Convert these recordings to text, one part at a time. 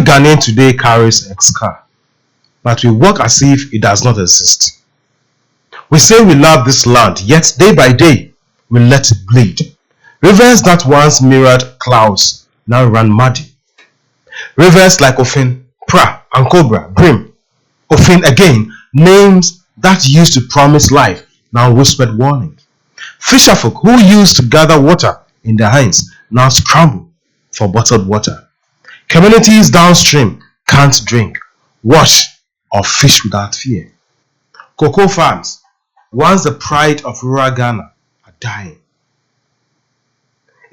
Ghanaian today carries a scar, but we walk as if it does not exist. We say we love this land, yet day by day we let it bleed. Rivers that once mirrored clouds now run muddy. Rivers like Ofin, Pra, and Cobra, Brim. Ofin again, names that used to promise life now whispered warning. Fisherfolk who used to gather water in their hands now scramble for bottled water. Communities downstream can't drink, wash, or fish without fear. Cocoa farms, once the pride of rural Ghana, are dying.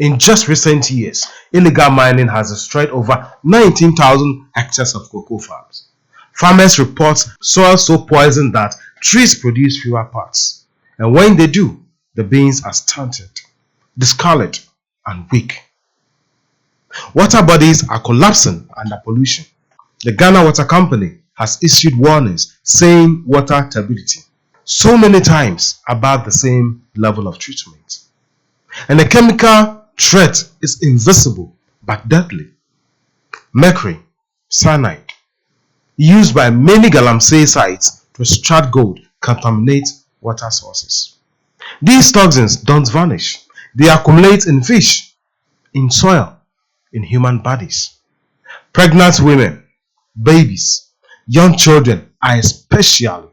In just recent years, illegal mining has destroyed over 19,000 hectares of cocoa farms. Farmers report soil so poisoned that trees produce fewer parts, and when they do, the beans are stunted, discolored, and weak. Water bodies are collapsing under pollution. The Ghana Water Company has issued warnings saying water turbidity so many times above the same level of treatment. And the chemical threat is invisible but deadly. Mercury, cyanide, used by many Galamsey sites to extract gold, contaminate water sources. These toxins don't vanish. They accumulate in fish, in soil, in human bodies. Pregnant women, babies, young children are especially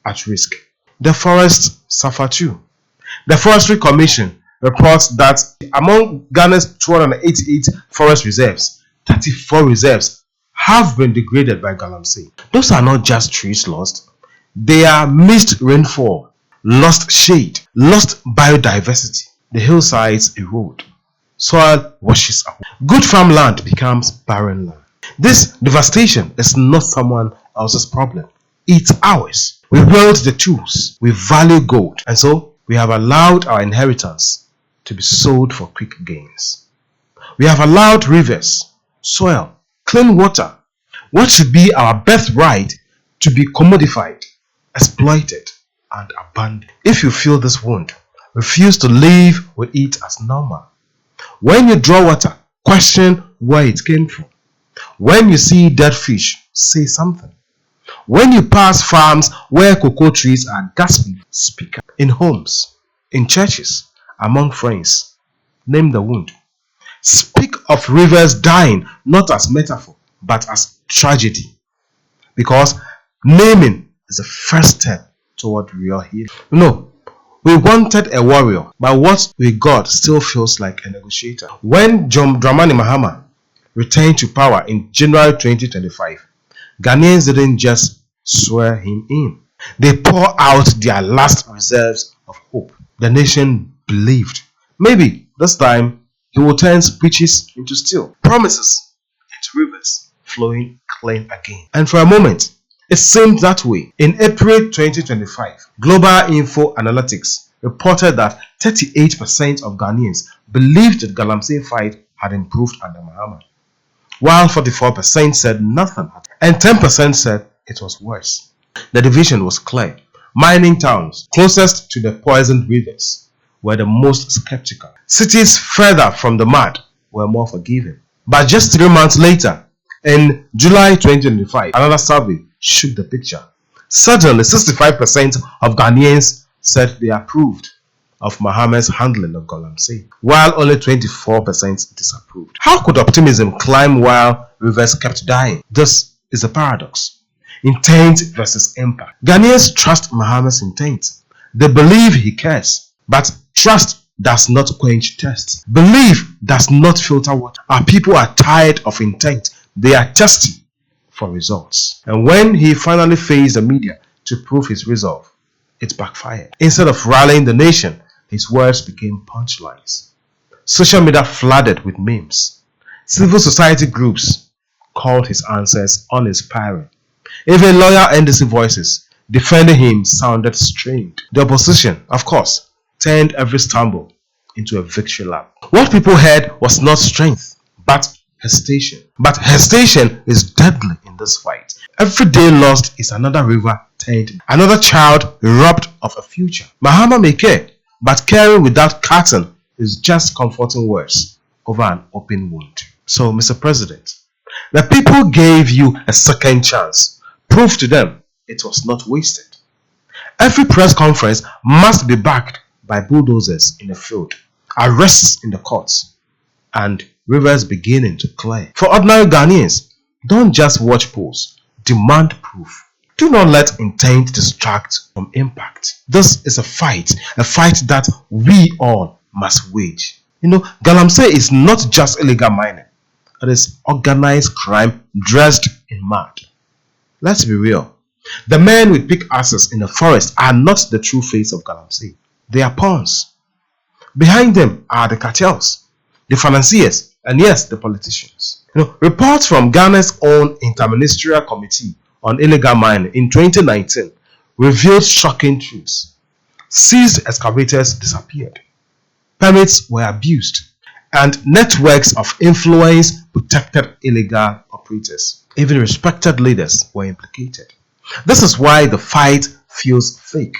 at risk. The forests suffer too. The Forestry Commission reports that among Ghana's 288 forest reserves, 34 reserves have been degraded by Galamsey. Those are not just trees lost. They are missed rainfall, lost shade, lost biodiversity. The hillsides erode. Soil washes away. Good farmland becomes barren land. This devastation is not someone else's problem. It's ours. We wield the tools. We value gold. And so we have allowed our inheritance to be sold for quick gains. We have allowed rivers, soil, clean water, what should be our birthright, to be commodified, exploited, and abandoned. If you feel this wound, refuse to live with it as normal. When you draw water, question where it came from. When you see dead fish, say something. When you pass farms where cocoa trees are gasping, speak up. In homes, in churches, among friends, name the wound. Speak of rivers dying not as metaphor but as tragedy, because naming is the first step toward real healing. No, we wanted a warrior, but what we got still feels like a negotiator. When John Dramani Mahama returned to power in January 2025, Ghanaians didn't just swear him in. They poured out their last reserves of hope. The nation believed maybe this time he will turn speeches into steel, promises into rivers flowing clean again. And for a moment, it seemed that way. In April 2025, Global Info Analytics reported that 38% of Ghanaians believed that Galamsey fight had improved under Mahama, while 44% said nothing had, and 10% said it was worse. The division was clear. Mining towns closest to the poisoned rivers were the most skeptical. Cities further from the mud were more forgiving. But just 3 months later, in July 2025, another survey shook the picture. Suddenly, 65% of Ghanaians said they approved of Mahama's handling of Galamsey, while only 24% disapproved. How could optimism climb while rivers kept dying? This is a paradox. Intent versus impact. Ghanaians trust Mahama's intent. They believe he cares. But trust does not quench thirst. Belief does not filter water. Our people are tired of intent. They are thirsty for results. And when he finally faced the media to prove his resolve, it backfired. Instead of rallying the nation, his words became punchlines. Social media flooded with memes. Civil society groups called his answers uninspiring. Even lawyer NDC voices defending him sounded strained. The opposition, of course, turned every stumble into a victory lap. What people heard was not strength, but hesitation. But hesitation is deadly in this fight. Every day lost is another river turned, another child robbed of a future. Mahama may care, but caring without cutting is just comforting words over an open wound. So, Mr. President, The people gave you a second chance. Prove to them it was not wasted. Every press conference must be backed by bulldozers in the field, arrests in the courts, and rivers beginning to clear. For ordinary Ghanaians, don't just watch polls, demand proof. Do not let intent distract from impact. This is a fight that we all must wage. Galamsey is not just illegal mining. It is organized crime dressed in mud. Let's be real. The men with pickaxes in the forest are not the true face of Galamsey. They are pawns. Behind them are the cartels, the financiers, and yes, the politicians. Reports from Ghana's own Interministerial Committee on Illegal Mining in 2019 revealed shocking truths. Seized excavators disappeared. Permits were abused, and networks of influence protected illegal operators. Even respected leaders were implicated. This is why the fight feels fake,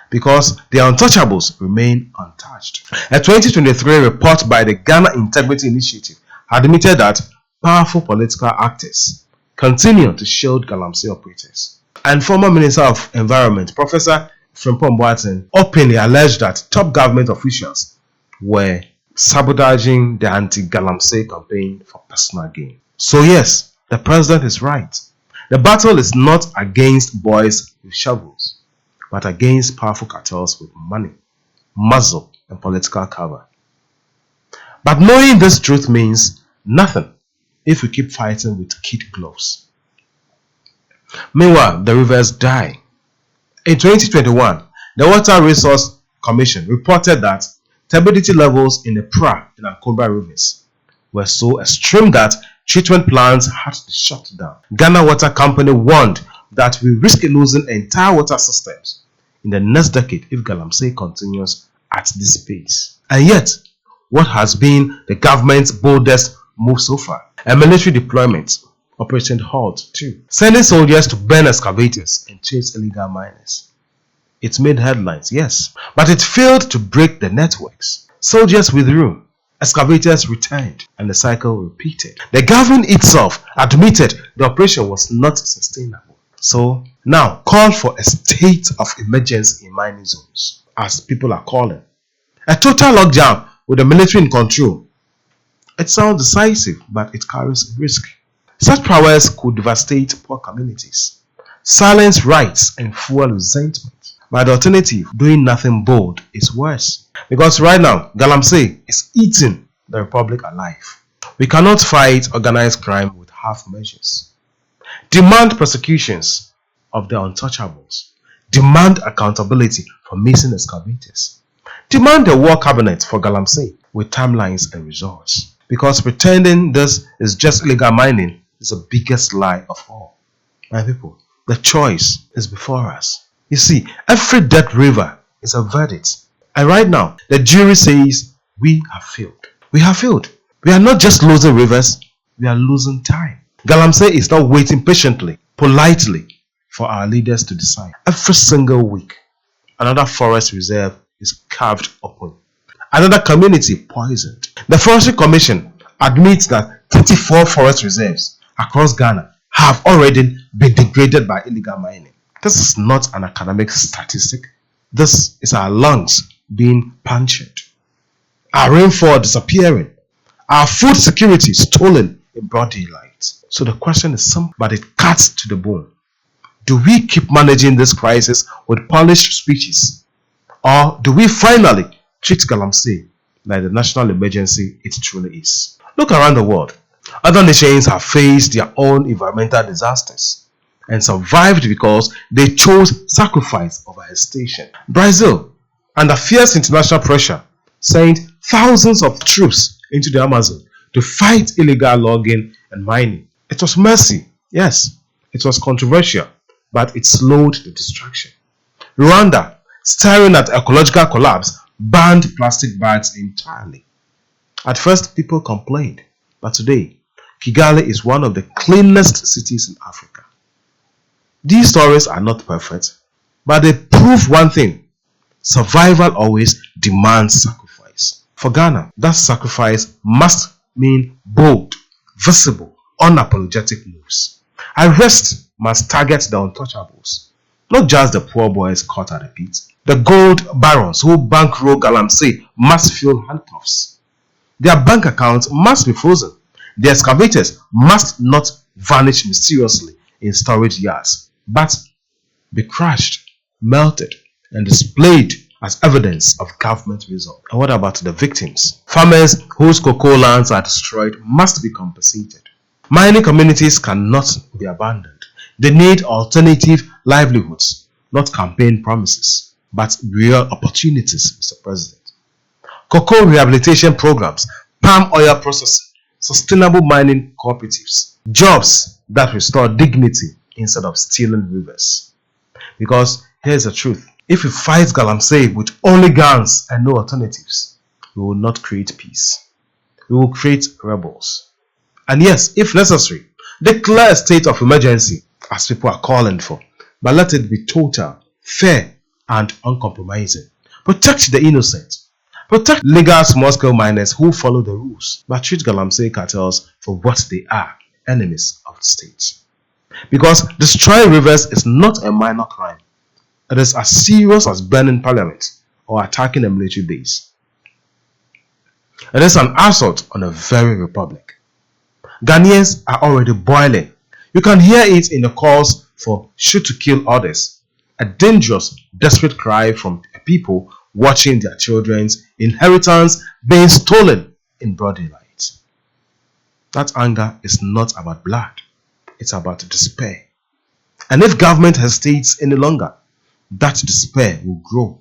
because the untouchables remain untouched. A 2023 report by the Ghana Integrity Initiative admitted that powerful political actors continue to shield Galamsey operators. And former Minister of Environment, Professor Frimpong Boateng, openly alleged that top government officials were sabotaging the anti-Galamsey campaign for personal gain. So yes, the president is right. The battle is not against boys with shovels, but against powerful cartels with money, muscle, and political cover. But knowing this truth means nothing if we keep fighting with kid gloves. Meanwhile, the rivers die. In 2021, the Water Resource Commission reported that turbidity levels in the Pra and Akoba rivers were so extreme that treatment plants had to be shut down. Ghana Water Company warned that we risk losing entire water systems in the next decade if Galamsey continues at this pace. And yet, what has been the government's boldest move so far? A military deployment, Operation Halt 2, sending soldiers to burn excavators and chase illegal miners. It made headlines, yes, but it failed to break the networks. Soldiers withdrew, excavators returned, and the cycle repeated. The government itself admitted the operation was not sustainable. So now call for a state of emergency in mining zones, as people are calling. A total lockdown with the military in control. It sounds decisive, but it carries risk. Such powers could devastate poor communities, silence rights, and fuel resentment. But the alternative, doing nothing bold, is worse. Because right now, Galamsey is eating the Republic alive. We cannot fight organized crime with half measures. Demand prosecutions of the untouchables. Demand accountability for missing excavators. Demand a war cabinet for Galamsey with timelines and results. Because pretending this is just illegal mining is the biggest lie of all. My people, the choice is before us. You see, every dead river is a verdict. And right now, the jury says we have failed. We have failed. We are not just losing rivers, we are losing time. Galamsey is not waiting patiently, politely, for our leaders to decide. Every single week, another forest reserve is carved open. Another community poisoned. The Forestry Commission admits that 34 forest reserves across Ghana have already been degraded by illegal mining. This is not an academic statistic. This is our lungs being punctured, our rainfall disappearing, our food security stolen in broad daylight. So the question is simple, but it cuts to the bone. Do we keep managing this crisis with polished speeches, or do we finally treat Galamsey like the national emergency it truly is? Look around the world. Other nations have faced their own environmental disasters and survived because they chose sacrifice over hesitation. Brazil, under fierce international pressure, sent thousands of troops into the Amazon to fight illegal logging and mining. It was mercy, yes. It was controversial, but it slowed the destruction. Rwanda, staring at ecological collapse, banned plastic bags entirely. At first, people complained, but today, Kigali is one of the cleanest cities in Africa. These stories are not perfect, but they prove one thing: survival always demands sacrifice. For Ghana, that sacrifice must mean bold, visible, unapologetic moves. Arrest must target the untouchables, not just the poor boys caught at the pit. The gold barons who bankroll Galamsey must feel handcuffs. Their bank accounts must be frozen. The excavators must not vanish mysteriously in storage yards, but be crushed, melted, and displayed as evidence of government result. And what about the victims? Farmers whose cocoa lands are destroyed must be compensated. Mining communities cannot be abandoned. They need alternative livelihoods, not campaign promises, but real opportunities, Mr. President. Cocoa rehabilitation programs, palm oil processing, sustainable mining cooperatives, jobs that restore dignity instead of stealing rivers. Because here's the truth. If we fight Galamsey with only guns and no alternatives, we will not create peace. We will create rebels. And yes, if necessary, declare a state of emergency as people are calling for. But let it be total, fair, and uncompromising. Protect the innocent. Protect legal small-scale miners who follow the rules. But treat Galamsey cartels for what they are, enemies of the state. Because destroying rivers is not a minor crime. It is as serious as burning parliament or attacking a military base. It is an assault on a very republic. Ghanaians are already boiling. You can hear it in the calls for shoot to kill others. A dangerous, desperate cry from people watching their children's inheritance being stolen in broad daylight. That anger is not about blood. It's about despair. And if government hesitates any longer, that despair will grow.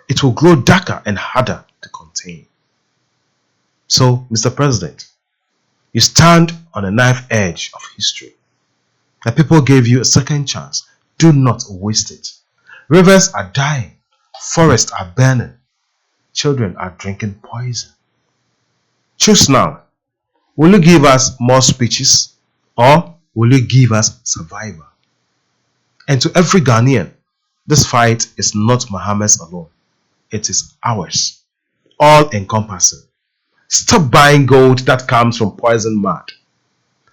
It will grow darker and harder to contain. So, Mr. President, you stand on the knife edge of history. The people gave you a second chance. Do not waste it. Rivers are dying. Forests are burning. Children are drinking poison. Choose now. Will you give us more speeches, or will you give us survival? And to every Ghanaian, this fight is not Mohammed's alone. It is ours. All encompassing. Stop buying gold that comes from poison mud.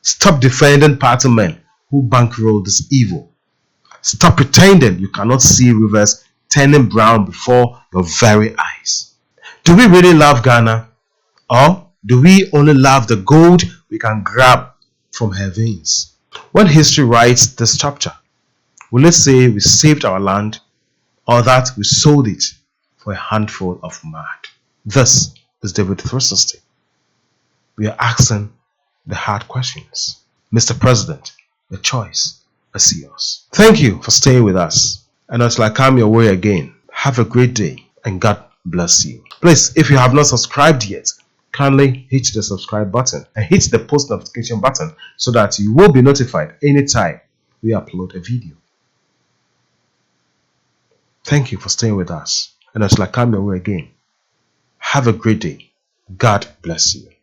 Stop defending party men who bankroll this evil. Stop pretending you cannot see rivers turning brown before your very eyes. Do we really love Ghana? Or do we only love the gold we can grab from her veins? When history writes this chapter, will it say we saved our land, or that we sold it for a handful of mud? This is David 360. We are asking the hard questions. Mr. President, the choice is yours. Thank you for staying with us. And until I come your way again, have a great day and God bless you. Please, if you have not subscribed yet, kindly hit the subscribe button and hit the post notification button so that you will be notified anytime we upload a video. Thank you for staying with us. And until I come your way again, have a great day. God bless you.